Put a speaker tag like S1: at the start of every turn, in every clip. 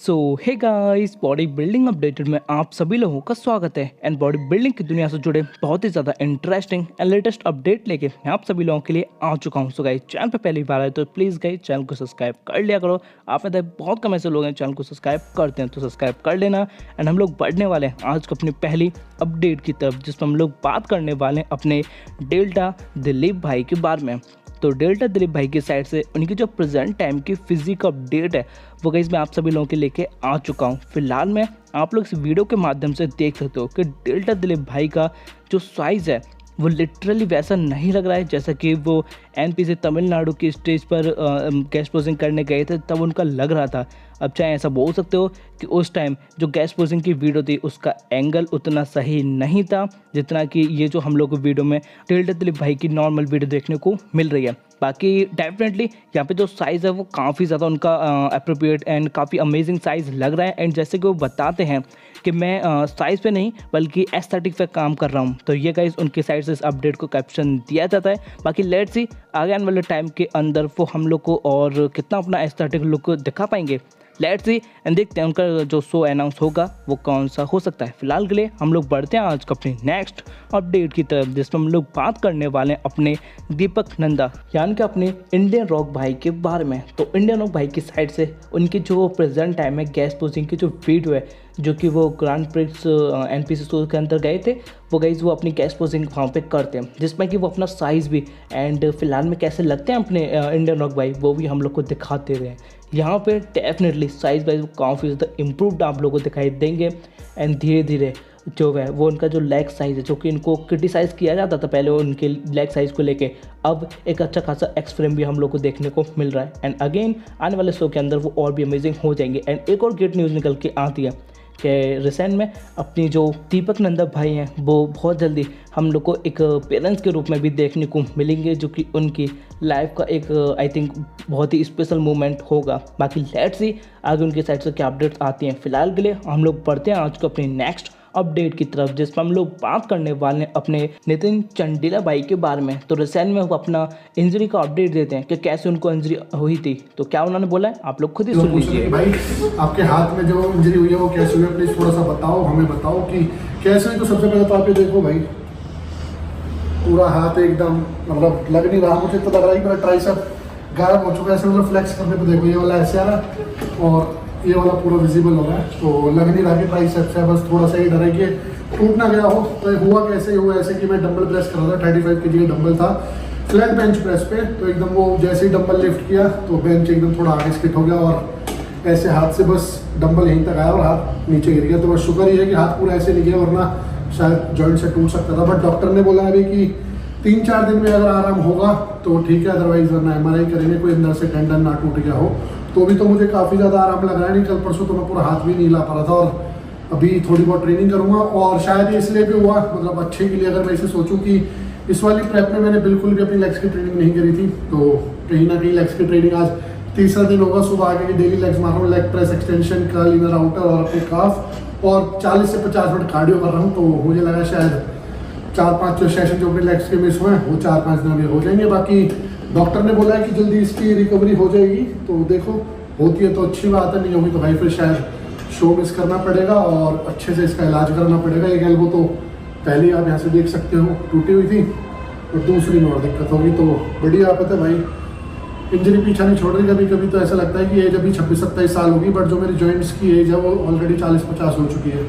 S1: सो hey guys, body building updated में आप सभी लोगों का स्वागत है। एंड बॉडी बिल्डिंग की दुनिया से जुड़े बहुत ही ज़्यादा इंटरेस्टिंग एंड लेटेस्ट अपडेट लेके मैं आप सभी लोगों के लिए आ चुका हूँ। सो गाइस, चैनल पे पहली बार आए तो प्लीज़ गाइस चैनल को सब्सक्राइब कर लिया करो। आप में तो बहुत कम ऐसे लोग हैं चैनल को सब्सक्राइब करते हैं, तो सब्सक्राइब कर लेना। एंड हम लोग बढ़ने वाले हैं आज को अपनी पहली अपडेट की तरफ, जिसमें हम लोग बात करने वाले हैं अपने डेल्टा दिलीप भाई के बारे में। तो डेल्टा दिलीप भाई की साइड से उनकी जो प्रेजेंट टाइम की फिजिक अपडेट है वो गाइस मैं आप सभी लोगों के लेके आ चुका हूँ। फिलहाल में आप लोग इस वीडियो के माध्यम से देख सकते हो कि डेल्टा दिलीप भाई का जो साइज़ है वो लिटरली वैसा नहीं लग रहा है जैसा कि वो एनपीसी तमिलनाडु की स्टेज पर गेस्ट पोजिंग करने गए थे तब उनका लग रहा था। अब चाहे ऐसा बोल सकते हो कि उस टाइम जो गेस्ट पोजिंग की वीडियो थी उसका एंगल उतना सही नहीं था जितना कि ये जो हम लोग को वीडियो में डेल्टा दिलीप भाई की नॉर्मल वीडियो देखने को मिल रही है। बाकी डेफिनेटली यहाँ पे जो साइज़ है वो काफ़ी ज़्यादा उनका अप्रोप्रिएट एंड काफ़ी अमेजिंग साइज़ लग रहा है। एंड जैसे कि वो बताते हैं कि मैं साइज़ पे नहीं बल्कि एस्थेटिक पे काम कर रहा हूँ, तो ये गाइस उनकी साइड से इस अपडेट को कैप्शन दिया जाता है। बाकी लेट्स सी आगे आने वाले टाइम के अंदर वो हम लोग को और कितना अपना एस्थेटिक लुक दिखा पाएंगे। लेट्स सी एंड देखते हैं उनका जो शो अनाउंस होगा वो कौन सा हो सकता है। फिलहाल के लिए हम लोग बढ़ते हैं आज को अपनी नेक्स्ट अपडेट की तरफ, जिसमें हम लोग बात करने वाले हैं अपने दीपक नंदा यानी कि अपने इंडियन रॉक भाई के बारे में। तो इंडियन रॉक भाई की साइड से उनकी जो प्रेजेंट टाइम है गेस्ट पोजिंग की जो वीडियो है जो कि वो ग्रैंड प्रिक्स एनपीसी स्टोर के अंदर गए थे, वो गाइस वो अपनी गेस्ट पोजिंग वहाँ पे करते हैं जिसमें कि वो अपना साइज़ भी एंड फिलहाल में कैसे लगते हैं अपने इंडियन रॉक भाई वो भी हम लोग को दिखाते रहे हैं। यहाँ पे डेफिनेटली साइज़ वाइज वो काफ़ी ज़्यादा इम्प्रूव्ड आप लोगों को दिखाई देंगे। एंड धीरे धीरे जो है वो उनका जो लेग साइज़ है जो कि इनको क्रिटिसाइज़ किया जाता था पहले उनके लेग साइज़ को लेके, अब एक अच्छा खासा एक्स फ्रेम भी हम लोग को देखने को मिल रहा है। एंड अगेन आने वाले शो के अंदर वो और भी अमेजिंग हो जाएंगे। एंड एक और ग्रेट न्यूज़ निकल के आती है कि रिसेंट में अपनी जो दीपक नंदा भाई हैं वो बहुत जल्दी हम लोग को एक पेरेंट्स के रूप में भी देखने को मिलेंगे, जो कि उनकी लाइफ का एक आई थिंक बहुत ही स्पेशल मोमेंट होगा। बाकी लेट्स सी आगे उनकी साइड से क्या अपडेट्स आती हैं। फिलहाल के लिए हम लोग बढ़ते हैं आज को अपनी नेक्स्ट अपडेट की तरफ, जिसमें हम लोग बात करने वाले हैं अपने नितिन चंडीला भाई के बारे में। तो रिसेंट में वो अपना इंजरी का अपडेट देते हैं कि कैसे उनको इंजरी हुई थी, तो क्या उन्होंने बोला है आप लोग खुद ही सुन लीजिए।
S2: भाई आपके हाथ में जो इंजरी हुई है वो कैसे हुई, प्लीज थोड़ा सा बताओ, हमें बताओ कि कैसे हुई। तो सबसे पहले तो आप ये देखो भाई, पूरा हाथ एकदम मतलब लग नहीं रहा, मुझे तो लग रहा है कि मेरा ट्राइसेप गायब हो चुका है। ऐसे मतलब फ्लेक्स करने पे देखो ये वाला ऐसे आ रहा और ये वाला पूरा विजिबल हो रहा है, तो लग नहीं रहा कि ट्राइसेप्स है, बस थोड़ा सा ही डर है कि टूट ना गया हो। तो हुआ कैसे हुआ, ऐसे कि मैं डंबल प्रेस कर रहा था, 35 kg का डंबल था फ्लैट बेंच प्रेस पे, तो एकदम वो जैसे ही डंबल लिफ्ट किया तो बेंच एकदम थोड़ा आगे स्किट हो गया और ऐसे हाथ से बस डंबल यहीं तक आया और हाथ नीचे गिर गया। तो बस शुक्र ही है कि हाथ पूरा ऐसे नहीं गया, वरना शायद जॉइंट से टूट सकता था। बट डॉक्टर ने बोला अभी कि 3-4 दिन में अगर आराम होगा तो ठीक है, अदरवाइज वरना MRI करेंगे, कोई अंदर से टेंडन ना टूट गया हो। तो अभी तो मुझे काफ़ी ज़्यादा आराम लग रहा है, नहीं कल परसों तो मैं पूरा हाथ भी नहीं हिला पा रहा था और अभी थोड़ी बहुत ट्रेनिंग करूँगा। और शायद इसलिए भी हुआ मतलब अच्छे के लिए, अगर मैं इसे सोचूं कि इस वाली प्रेप में मैंने बिल्कुल भी अपनी लेग्स की ट्रेनिंग नहीं करी थी, तो कहीं ना कहीं लेग्स की ट्रेनिंग आज तीसरा दिन होगा। सुबह आगे की डेली लेग्स मार रहा हूँ, leg press, extension, curl, inner outer और अपने काफ, और 40 से 50 मिनट कार्डियो कर रहा हूँ। तो मुझे लगा शायद 4-5 जो सेशन जो अपने लेग्स के मिस हुए वो 4-5 दिन में हो जाएंगे। बाकी डॉक्टर ने बोला है कि जल्दी इसकी रिकवरी हो जाएगी, तो देखो होती है तो अच्छी बात है, नहीं होगी तो भाई फिर शायद शो मिस करना पड़ेगा और अच्छे से इसका इलाज करना पड़ेगा। एक एल्बो तो पहले आप यहाँ से देख सकते हो टूटी हुई थी और दूसरी में और दिक्कत होगी, तो बड़ी आफत है भाई। इंजरी पीछा नहीं छोड़ रही, कभी कभी तो ऐसा लगता है कि एज अभी 26-27 साल होगी, बट जो मेरी जॉइंट्स की एज है वो ऑलरेडी 40-50 हो चुकी है।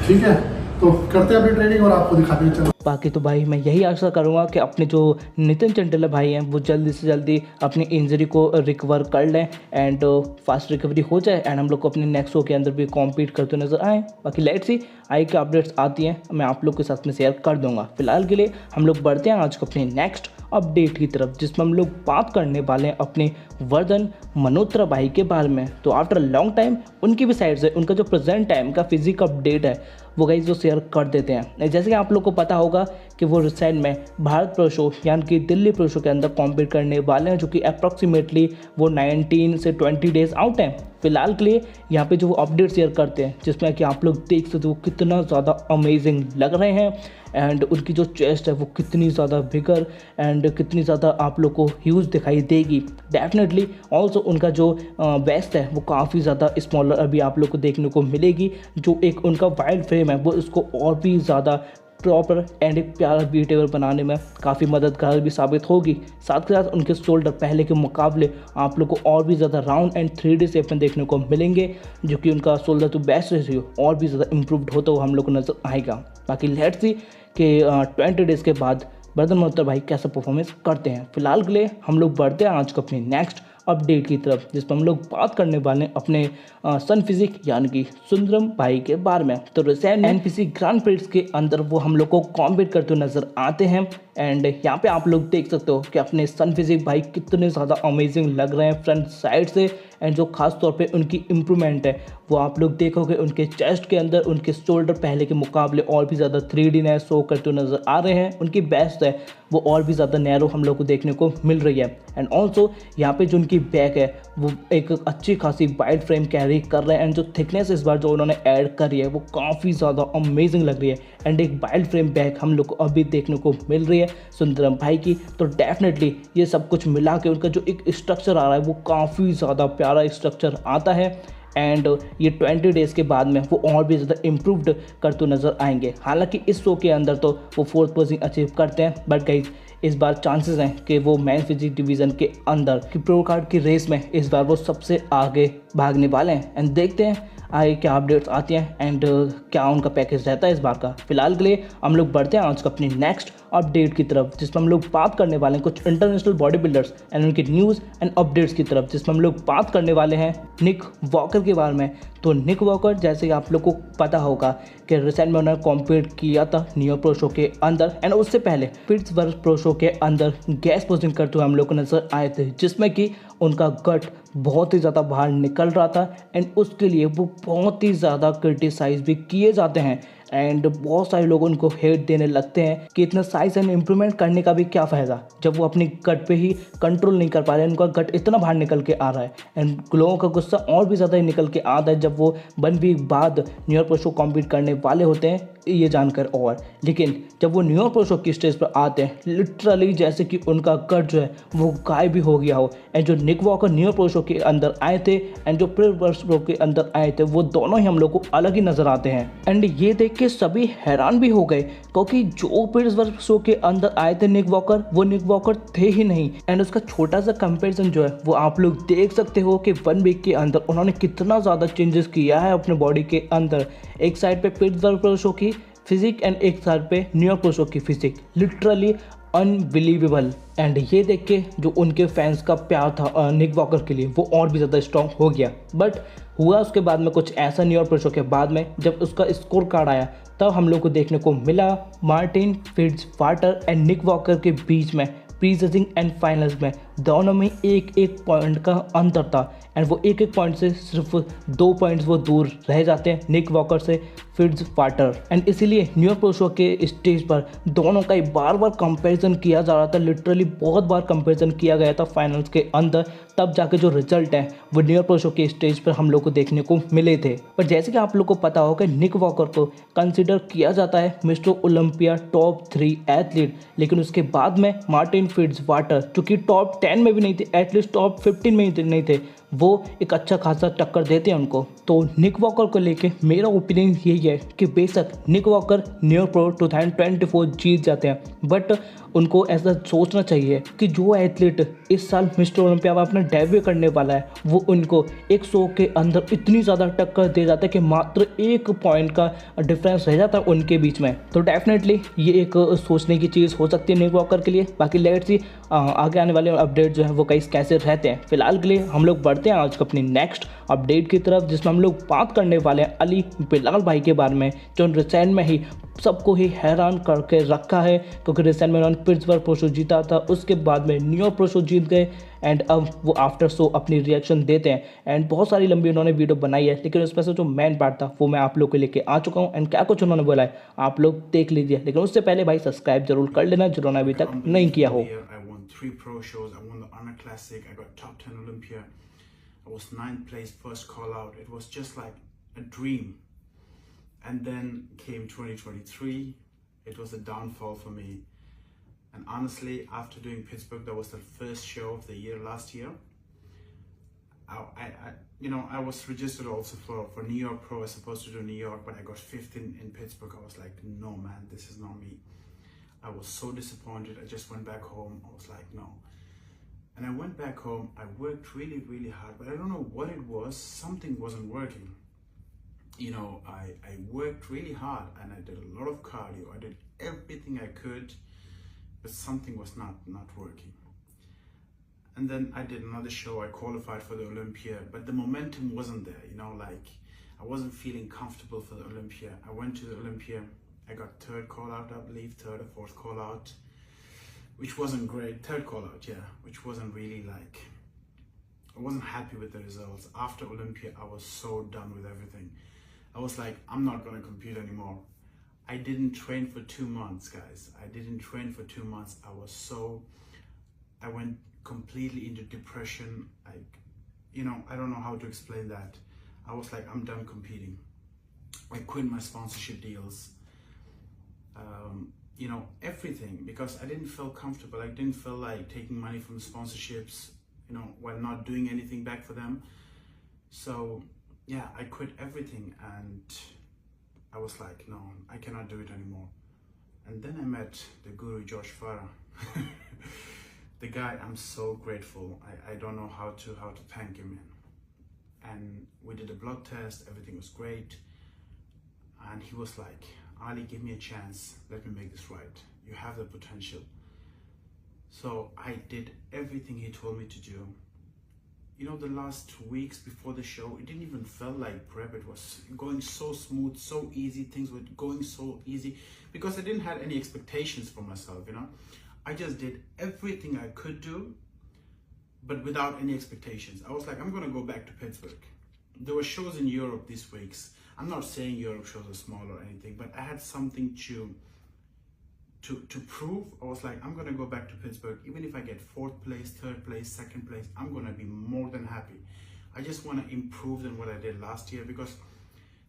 S2: ठीक है, तो करते हैं अपनी ट्रेनिंग और आपको दिखाते हैं। चलो
S1: बाकी तो भाई मैं यही आशा करूँगा कि अपने जो नितिन चंडीला भाई हैं वो जल्दी से जल्दी अपनी इंजरी को रिकवर कर लें एंड फास्ट रिकवरी हो जाए एंड हम लोग को अपने नेक्स्ट शो के अंदर भी कॉम्पीट करते नजर आए। बाकी लेट्स सी आई के अपडेट्स आती हैं मैं आप लोग के साथ में शेयर कर दूंगा। फिलहाल के लिए हम लोग बढ़ते हैं आज को अपने नेक्स्ट अपडेट की तरफ, जिसमें हम लोग बात करने वाले हैं अपने वर्धन मल्होत्रा भाई के बारे में। तो आफ्टर लॉन्ग टाइम उनकी भी साइड से उनका जो प्रेजेंट टाइम का फिजिक अपडेट है वो गाइस वो शेयर कर देते हैं। जैसे कि आप लोग को पता होगा कि वो रिसेंट में भारत प्रो शो यानी कि दिल्ली प्रो शो के अंदर कॉम्पीट करने वाले हैं, जो कि अप्रॉक्सीमेटली वो 19 से 20 डेज आउट हैं। फिलहाल के लिए यहाँ पे जो वो अपडेट शेयर करते हैं, जिसमें कि आप लोग देख सकते हो कितना ज़्यादा अमेजिंग लग रहे हैं एंड उनकी जो चेस्ट है वो कितनी ज़्यादा बिगर एंड कितनी ज़्यादा आप लोग को ह्यूज दिखाई देगी। डेफिनेटली ऑल्सो उनका जो वेस्ट है वो काफ़ी ज़्यादा स्मॉलर अभी आप लोग को देखने को मिलेगी। जो एक उनका वाइल्ड फ्रेम है वो इसको और भी ज़्यादा प्रॉपर एंड एक प्यारा बीटेबल बनाने में काफ़ी मददगार भी साबित होगी। साथ के साथ उनके शोल्डर पहले के मुकाबले आप लोग को और भी ज़्यादा राउंड एंड 3D शेप में देखने को मिलेंगे, जो कि उनका शोल्डर टू बेस्ट रेशियो और भी ज़्यादा इम्प्रूव्ड होता हुआ हम लोग को नज़र आएगा। बाकी लेट्स सी कि 20 डेज़ के बाद बर्दन मल्होत्रा भाई कैसा परफॉर्मेंस करते हैं। फिलहाल के लिए हम लोग बढ़ते हैं आज को अपनी नेक्स्ट अपडेट की तरफ, जिस पर हम लोग बात करने वाले हैं अपने सन फिजिक यानी कि सुंदरम भाई के बारे में। तो रिसेंट एनपीसी ग्रांड प्रिक्स के अंदर वो हम लोग को कॉम्पीट करते हुए नजर आते हैं एंड यहाँ पे आप लोग देख सकते हो कि अपने सन फिजिक भाई कितने ज़्यादा अमेजिंग लग रहे हैं फ्रंट साइड से। एंड जो खास तौर पे उनकी इम्प्रूवमेंट है वो आप लोग देखोगे उनके चेस्ट के अंदर उनके शोल्डर पहले के मुकाबले और भी ज़्यादा 3D शो करते हुए नज़र आ रहे हैं। उनकी बेस्ट है वो और भी ज़्यादा नैरो हम लोग को देखने को मिल रही है। एंड ऑल्सो यहाँ पे जो उनकी बैक है वो एक अच्छी खासी वाइड फ्रेम कैरी कर रहे हैं एंड जो थिकनेस इस बार जो उन्होंने ऐड करी है वो काफ़ी ज़्यादा अमेजिंग लग रही है। एंड एक वाइड फ्रेम बैक हम लोग को अभी देखने को मिल रही है सुंदरम भाई की। तो डेफिनेटली ये सब कुछ मिला के उनका जो एक स्ट्रक्चर आ रहा है वो काफ़ी ज़्यादा प्यारा स्ट्रक्चर आता है एंड ये 20 डेज़ के बाद में वो और भी ज़्यादा इम्प्रूव्ड करते नज़र आएंगे। हालांकि इस शो के अंदर तो वो 4th पोजीशन अचीव करते हैं, बट गाइस इस बार चांसेस हैं कि वो मैन फिजिक डिवीज़न के अंदर की प्रो कार्ड की रेस में इस बार वो सबसे आगे भागने वाले हैं। एंड देखते हैं आगे क्या अपडेट्स आती हैं एंड क्या उनका पैकेज रहता है इस बार का। फिलहाल के लिए हम लोग बढ़ते हैं आज का अपनी नेक्स्ट अपडेट की तरफ, जिसमें हम लोग बात करने वाले हैं कुछ इंटरनेशनल बॉडी बिल्डर्स एंड उनकी न्यूज़ एंड अपडेट्स की तरफ, जिसमें हम लोग बात करने वाले हैं निक वॉकर के बारे में। तो निक वॉकर जैसे कि आप लोग को पता होगा कि रिसेंट में उन्होंने कॉम्पीट किया था न्यूयॉर्क प्रो शो के अंदर एंड उससे पहले पिट्सबर्ग प्रो शो के अंदर गैस पोजिंग करते हुए हम लोग को नजर आए थे, जिसमें कि उनका गट बहुत ही ज़्यादा बाहर निकल रहा था एंड उसके लिए वो बहुत ही ज़्यादा क्रिटिसाइज भी किए जाते हैं एंड बहुत सारे लोग उनको हेट देने लगते हैं कि इतना साइज एंड इम्प्रूवमेंट करने का भी क्या फ़ायदा जब वो अपनी गट पे ही कंट्रोल नहीं कर पा रहे हैं। उनका गट इतना बाहर निकल के आ रहा है एंड लोगों का गुस्सा और भी ज़्यादा निकल के आता है जब वो 1 वीक बाद न्यूयॉर्क प्रो शो कॉम्पीट करने वाले होते हैं ये जानकर। और लेकिन जब वो न्यूयॉर्क प्रो शो की स्टेज पर आते हैं लिटरली जैसे कि उनका गट जो है वो गायब भी हो गया हो। एंड जो निक वॉकर न्यूयॉर्क प्रो शो के अंदर आए थे एंड जो पिट्सबर्ग प्रो के अंदर आए थे वो दोनों ही हम लोग को अलग ही नज़र आते हैं। एंड ये देख के सभी हैरान भी हो गए क्योंकि जो पिट्सबर्ग शो के अंदर आए थे निक वॉकर वो निक वॉकर थे ही नहीं। एंड उसका छोटा सा कंपैरिजन जो है वो आप लोग देख सकते हो कि 1 वीक के अंदर उन्होंने कितना ज़्यादा चेंजेस किया है अपने बॉडी के अंदर। एक साइड पे पिट्सबर्ग प्रो शो की फिजिक एंड एक साइड पे न्यूयॉर्क प्रो शो की फिजिक, लिटरली अनबिलीवेबल। एंड ये देख के जो उनके फैंस का प्यार था निक वॉकर के लिए वो और भी ज़्यादा स्ट्रॉन्ग हो गया। बट हुआ उसके बाद में कुछ ऐसा न्यूयॉर्क प्रो शो के बाद में जब उसका स्कोर कार्ड आया तब हम लोग को देखने को मिला मार्टिन फिट्जवाटर एंड निक वॉकर के बीच में प्री जजिंग एंड फाइनल्स में दोनों में एक पॉइंट का अंतर था एंड वो एक पॉइंट से सिर्फ 2 पॉइंट्स वो दूर रह जाते हैं निक वॉकर से फिट्जवाटर। एंड इसीलिए न्यूयॉर्क प्रो शो के स्टेज पर दोनों का बार बार कंपैरिजन किया जा रहा था, लिटरली बहुत बार कंपैरिजन किया गया था फाइनल्स के अंदर, तब जाके जो रिजल्ट है वो न्यूयॉर्क प्रो शो के स्टेज पर हम लोग को देखने को मिले थे। पर जैसे कि आप लोग को पता होगा निक वॉकर को कंसिडर किया जाता है मिस्टर ओलंपिया टॉप 3 एथलीट, लेकिन उसके बाद में मार्टिन फिट्जवाटर जो कि टॉप 10 में भी नहीं थे, एटलीस्ट टॉप 15 में ही नहीं थे, वो एक अच्छा खासा टक्कर देते हैं उनको। तो निक वॉकर को लेके मेरा ओपिनियन यही है कि बेशक निक वॉकर न्यूयॉर्क प्रो 2024 जीत जाते हैं, बट उनको ऐसा सोचना चाहिए कि जो एथलीट इस साल मिस्टर ओलंपिया में अपना डेब्यू करने वाला है वो उनको एक शो के अंदर इतनी ज़्यादा टक्कर दे जाता है कि मात्र 1 पॉइंट का डिफरेंस रह जाता है उनके बीच में। तो डेफिनेटली ये एक सोचने की चीज़ हो सकती है निक वॉकर के लिए। बाकी लेट्स सी आगे आने वाले अपडेट जो है वो कैसे रहते हैं। फिलहाल के लिए हम लोग बढ़ते बढ़ते हैं आज का अपनी नेक्स्ट अपडेट की तरफ, जिसमें हम लोग बात करने वाले हैं अली बिलाल भाई के बारे में, जो रिसेंट में ही सबको ही हैरान करके रखा है, क्योंकि रिसेंट में उन्होंने पिट्सबर्ग प्रो शो जीता था, उसके बाद में न्यूयॉर्क प्रो शो जीत गए एंड अब वो आफ्टर शो अपनी रिएक्शन देते हैं एंड बहुत सारी लंबी उन्होंने वीडियो बनाई है, लेकिन उसमें से जो मेन पार्ट था वो मैं आप लोग के लेके आ चुका हूँ एंड क्या कुछ उन्होंने बोला है आप लोग देख लीजिए, लेकिन उससे पहले भाई सब्सक्राइब जरूर कर लेना जिन्होंने अभी तक नहीं किया हो।
S3: I won 3 pro shows. I won the Honor Classic. I got top 10 Olympia. I was 9th place first call out. It was just like a dream. And then came 2023. It was a downfall for me. And honestly, after doing Pittsburgh, that was the first show of the year last year. I was registered also for New York Pro. I was supposed to do New York, but I got 5th in Pittsburgh. I was like, no man, this is not me. I was so disappointed. I just went back home. I was like, no. And I went back home. I worked really, really hard, but I don't know what it was. Something wasn't working. I worked really hard and I did a lot of cardio. I did everything I could, but something was not working. And then I did another show. I qualified for the Olympia, but the momentum wasn't there. Like I wasn't feeling comfortable for the Olympia. I went to the Olympia. I got 3rd call out, I believe, 3rd or 4th call out, which wasn't great. 3rd call out, yeah, which wasn't really like, I wasn't happy with the results. After Olympia, I was so done with everything. I was like, I'm not going to compete anymore. I didn't train for 2 months, guys. I didn't train for 2 months. I went completely into depression. I don't know how to explain that. I was like, I'm done competing. I quit my sponsorship deals. Everything, because I didn't feel comfortable. I didn't feel like taking money from the sponsorships, while not doing anything back for them. So yeah, I quit everything and I was like, no, I cannot do it anymore. And then I met the guru, Josh Farah. The guy, I'm so grateful. I don't know how to thank him. And we did a blood test, everything was great. And he was like, Ali, give me a chance. Let me make this right. You have the potential. So I did everything he told me to do. The last weeks before the show, it didn't even feel like prep. It was going so smooth, so easy. Things were going so easy because I didn't have any expectations for myself, I just did everything I could do, but without any expectations. I was like, I'm going to go back to Pittsburgh. There were shows in Europe these weeks. I'm not saying Europe shows are small or anything, but I had something to prove. I was like, I'm going to go back to Pittsburgh. Even if I get 4th place, 3rd place, 2nd place, I'm going to be more than happy. I just want to improve than what I did last year, because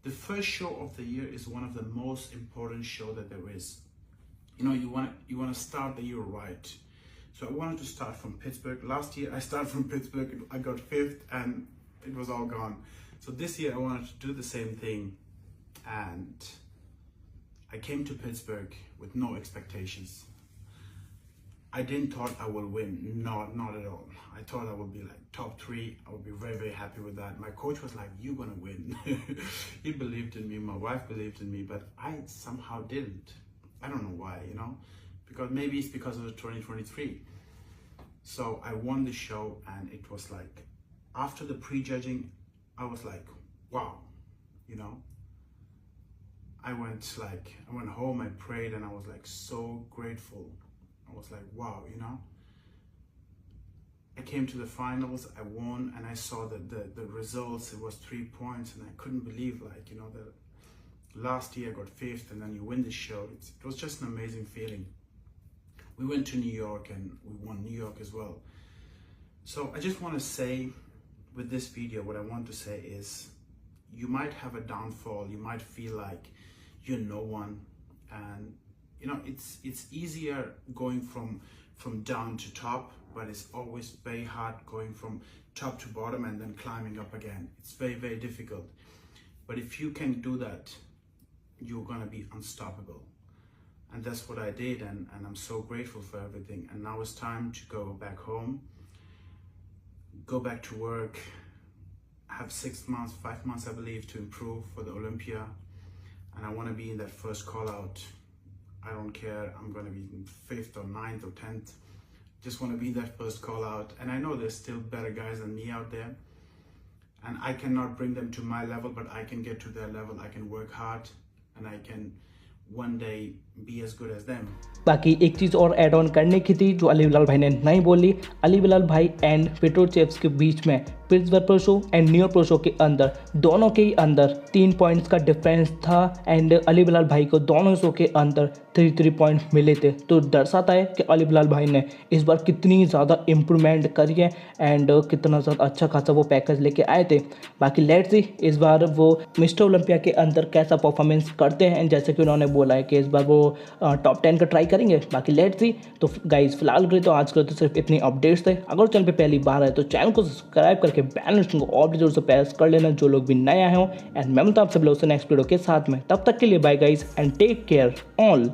S3: the first show of the year is one of the most important show that there is. You want to start the year right. So I wanted to start from Pittsburgh. Last year I started from Pittsburgh. I got 5th and it was all gone. So this year I wanted to do the same thing, and I came to Pittsburgh with no expectations. I didn't thought I will win. Not at all. I thought I would be like top 3. I would be very, very happy with that. My coach was like, you're gonna win. He believed in me. My wife believed in me, but I somehow didn't. I don't know why, because maybe it's because of the 2023. So I won the show, and it was like, after the prejudging, I was like, wow, I went home, I prayed, and I was like so grateful. I was like, wow, I came to the finals, I won, and I saw that the results, it was 3 points, and I couldn't believe, that last year I got 5th, and then you win the show. It was just an amazing feeling. We went to New York and we won New York as well. So I just want to say with this video, what I want to say is, you might have a downfall, you might feel like you're no one, and it's easier going from down to top, but it's always very hard going from top to bottom and then climbing up again. It's very, very difficult. But if you can do that, you're gonna be unstoppable. And that's what I did, and I'm so grateful for everything. And now it's time to go back home, go back to work. I have 5 months I believe, to improve for the Olympia, and I want to be in that first call out. I don't care, I'm going to be in 5th or 9th or 10th. Just want to be that first call out. And I know there's still better guys than me out there, and I cannot bring them to my level, but I can get to their level. I can work hard and I can one day be as good as them.
S1: बाकी एक चीज़ और add on करने की थी जो अली बिलाल भाई ने नहीं बोली। अली बिलाल भाई एंड पेट्रोचेव्स के बीच में Pittsburgh pro show and New York pro show के अंदर दोनों के ही अंदर 3 पॉइंट्स का डिफरेंस था एंड अली बिलाल भाई को दोनों शो के अंदर 3 पॉइंट्स मिले थे। तो दर्शाता है कि अली बिलाल भाई ने इस बार कितनी ज़्यादा इम्प्रूवमेंट करी है एंड कितना ज़्यादा अच्छा खासा वो पैकेज लेके आए थे। बाकी लेट्स सी इस बार वो मिस्टर ओलंपिया के अंदर कैसा परफॉर्मेंस करते हैं, जैसे कि उन्होंने बोला है कि इस बार वो टॉप 10 का ट्राई करेंगे। बाकी लेट्स सी। तो गाइस फिलहाल के लिए तो आज के लिए तो सिर्फ इतनी अपडेट्स थे। अगर चैनल पे पहली बार है तो चैनल को सब्सक्राइब करके बेल नोटिफिकेशन को ऑल जरूर से प्रेस कर लेना, जो लोग भी नए आए हों। एंड मैं मिलता हूं आप सब लोगों से नेक्स्ट वीडियो के साथ में। तब तक के लिए bye guys and take care all.